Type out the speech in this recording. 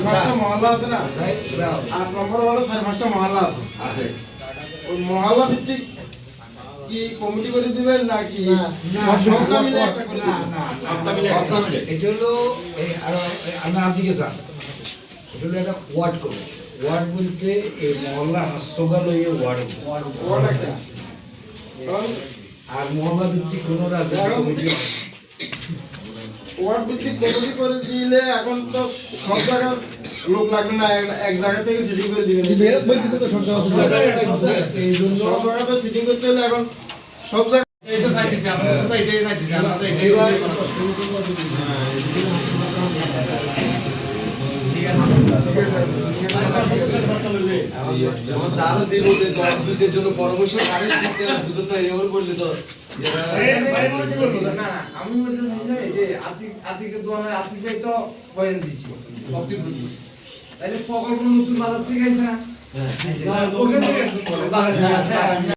5টা মহল্লা আছে না 8 নম্বর ওয়ার্ডে 5টা মহল্লা আছে ওই মহল্লা ভিত্তিক কি কমিটি করে দিবেন নাকি সবটা মিলে একটা করে দিবেন? সবটা মিলে এটা হলো আমরা আপদিকে যান, এটা হলো একটা ওয়ার্ড করব। ওয়ার্ড বলতে এই মহল্লা হাসপাতাল লইয়ে ওয়ার্ড একটা আর মহল্লা ভিত্তিক কোনো রাজনৈতিক কমিটি ওয়ার্ড ভিত্তিক কমিটি করে দিলে এখন তো সব জায়গার লোক লাগবে না, এক জায়গা থেকে সিটিং করে দিবেন। এই জন্য সব জায়গাতে সিটিং করতে হলে এখন সব জায়গায় এই তো চাইতেছি আমাদের তো এটাই চাইতেছি আমরা তো এটাই যারা দিল যে জন্য পরামর্শ কারে দিতে বুঝুন না এবার বললি তো না আমি বলতে চাইছিলাম এই যে আতিকে দোয়ানের আতিকে তো বয়ান দিছি বক্তব্য দিছি তাইলে প্রকল্প নতুন বাজার থেকে আইছে না ওখান থেকে